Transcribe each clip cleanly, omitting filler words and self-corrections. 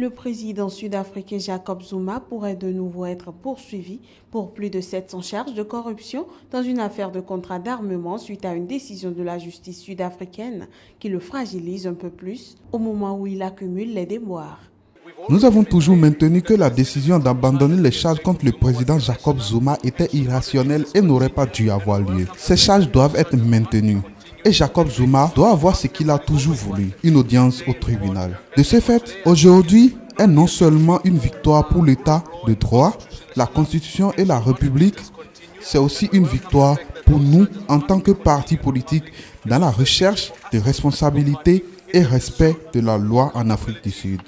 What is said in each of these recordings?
Le président sud-africain Jacob Zuma pourrait de nouveau être poursuivi pour plus de 700 charges de corruption dans une affaire de contrat d'armement suite à une décision de la justice sud-africaine qui le fragilise un peu plus au moment où il accumule les déboires. Nous avons toujours maintenu que la décision d'abandonner les charges contre le président Jacob Zuma était irrationnelle et n'aurait pas dû avoir lieu. Ces charges doivent être maintenues. Et Jacob Zuma doit avoir ce qu'il a toujours voulu, une audience au tribunal. De ce fait, aujourd'hui est non seulement une victoire pour l'État de droit, la Constitution et la République, c'est aussi une victoire pour nous en tant que parti politique dans la recherche de responsabilité et respect de la loi en Afrique du Sud.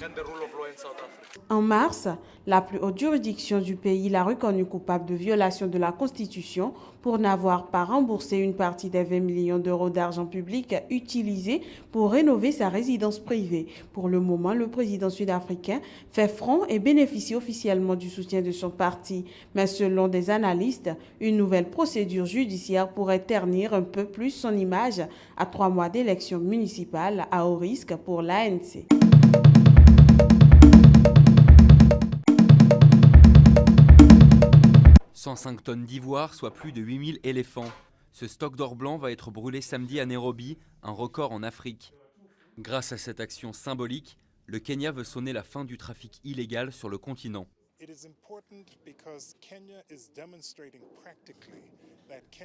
En mars, la plus haute juridiction du pays l'a reconnu coupable de violation de la Constitution pour n'avoir pas remboursé une partie des 20 millions d'euros d'argent public utilisés pour rénover sa résidence privée. Pour le moment, le président sud-africain fait front et bénéficie officiellement du soutien de son parti. Mais selon des analystes, une nouvelle procédure judiciaire pourrait ternir un peu plus son image à 3 mois d'élections municipales à haut risque pour l'ANC. 105 tonnes d'ivoire, soit plus de 8000 éléphants. Ce stock d'or blanc va être brûlé samedi à Nairobi, un record en Afrique. Grâce à cette action symbolique, le Kenya veut sonner la fin du trafic illégal sur le continent.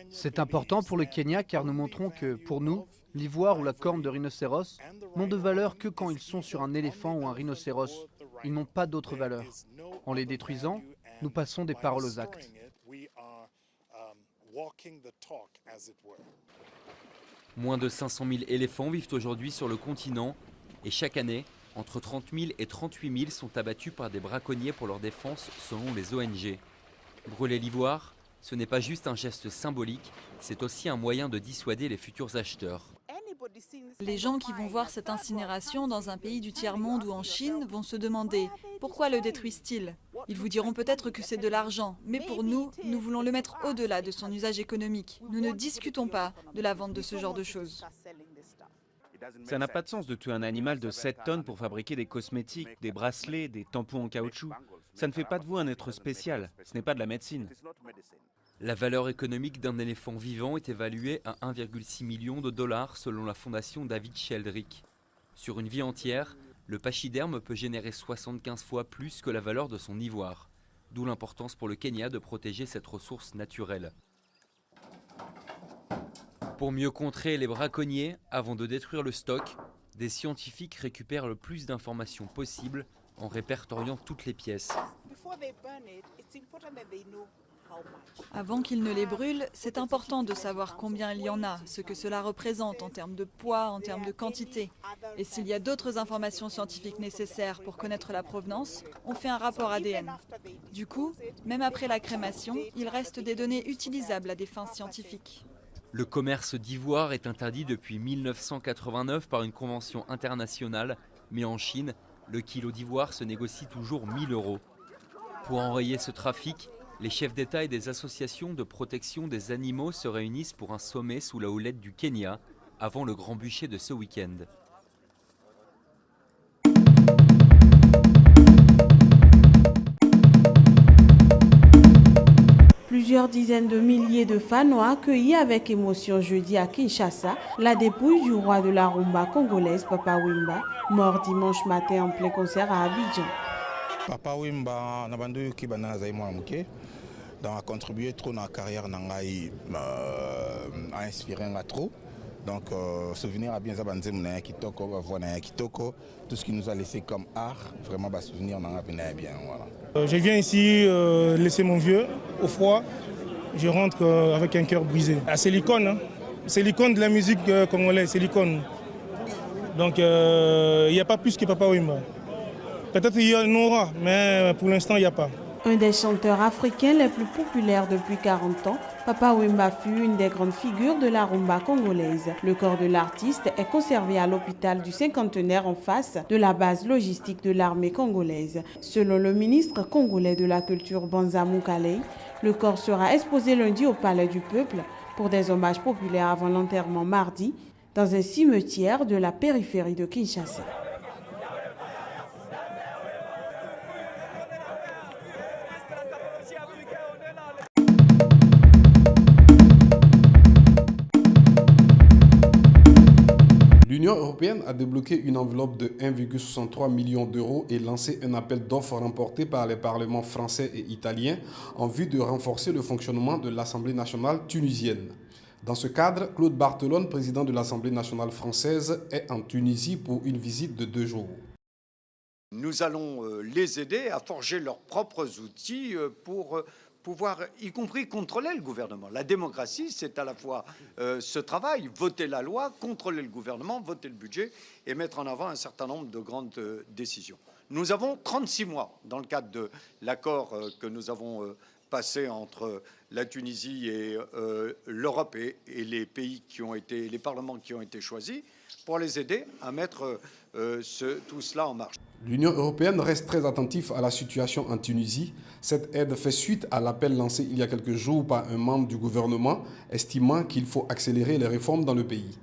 C'est important pour le Kenya car nous montrons que, pour nous, l'ivoire ou la corne de rhinocéros n'ont de valeur que quand ils sont sur un éléphant ou un rhinocéros. Ils n'ont pas d'autre valeur. En les détruisant, nous passons des paroles aux actes. Moins de 500 000 éléphants vivent aujourd'hui sur le continent et chaque année, entre 30 000 et 38 000 sont abattus par des braconniers pour leur défense selon les ONG. Brûler l'ivoire, ce n'est pas juste un geste symbolique, c'est aussi un moyen de dissuader les futurs acheteurs. Les gens qui vont voir cette incinération dans un pays du tiers-monde ou en Chine vont se demander pourquoi le détruisent-ils? Ils vous diront peut-être que c'est de l'argent, mais pour nous, nous voulons le mettre au-delà de son usage économique. Nous ne discutons pas de la vente de ce genre de choses. Ça n'a pas de sens de tuer un animal de 7 tonnes pour fabriquer des cosmétiques, des bracelets, des tampons en caoutchouc. Ça ne fait pas de vous un être spécial, ce n'est pas de la médecine. La valeur économique d'un éléphant vivant est évaluée à 1,6 million de dollars selon la fondation David Sheldrick. Sur une vie entière, le pachyderme peut générer 75 fois plus que la valeur de son ivoire. D'où l'importance pour le Kenya de protéger cette ressource naturelle. Pour mieux contrer les braconniers, avant de détruire le stock, des scientifiques récupèrent le plus d'informations possible en répertoriant toutes les pièces. Avant qu'ils ne les brûlent, c'est important de savoir combien il y en a, ce que cela représente en termes de poids, en termes de quantité. Et s'il y a d'autres informations scientifiques nécessaires pour connaître la provenance, on fait un rapport ADN. Du coup, même après la crémation, il reste des données utilisables à des fins scientifiques. Le commerce d'ivoire est interdit depuis 1989 par une convention internationale, mais en Chine, le kilo d'ivoire se négocie toujours 1 000 €. Pour enrayer ce trafic, les chefs d'État et des associations de protection des animaux se réunissent pour un sommet sous la houlette du Kenya avant le grand bûcher de ce week-end. Plusieurs dizaines de milliers de fans ont accueilli avec émotion jeudi à Kinshasa la dépouille du roi de la rumba congolaise Papa Wemba, mort dimanche matin en plein concert à Abidjan. Papa Wemba na bandu ki bana zai mwa muke donc a contribué trop dans la carrière nangai a inspiré nga trop donc souvenir à bien za banze muna kitoko ba voix kitoko tout ce qui nous a laissé comme art vraiment ba souvenir nanga bien voilà. Je viens ici laisser mon vieux au froid. Je rentre avec un cœur brisé. Ah, c'est l'icône, hein. C'est l'icône de la musique congolaise, c'est l'icône. Donc il n'y a pas plus que Papa Wemba. Peut-être qu'il y en aura, mais pour l'instant, il n'y a pas. Un des chanteurs africains les plus populaires depuis 40 ans, Papa Wemba fut une des grandes figures de la rumba congolaise. Le corps de l'artiste est conservé à l'hôpital du Cinquantenaire en face de la base logistique de l'armée congolaise. Selon le ministre congolais de la Culture Banza Moukalei, le corps sera exposé lundi au Palais du Peuple pour des hommages populaires avant l'enterrement mardi dans un cimetière de la périphérie de Kinshasa. L'Union européenne a débloqué une enveloppe de 1,63 million d'euros et lancé un appel d'offres remporté par les parlements français et italiens en vue de renforcer le fonctionnement de l'Assemblée nationale tunisienne. Dans ce cadre, Claude Barthelone, président de l'Assemblée nationale française, est en Tunisie pour une visite de 2 jours. Nous allons les aider à forger leurs propres outils pour pouvoir, y compris, contrôler le gouvernement. La démocratie, c'est à la fois ce travail, voter la loi, contrôler le gouvernement, voter le budget et mettre en avant un certain nombre de grandes décisions. Nous avons 36 mois dans le cadre de l'accord que nous avons passé entre la Tunisie et l'Europe et les pays les parlements qui ont été choisis pour les aider à mettre tout cela en marche. L'Union européenne reste très attentive à la situation en Tunisie. Cette aide fait suite à l'appel lancé il y a quelques jours par un membre du gouvernement, estimant qu'il faut accélérer les réformes dans le pays.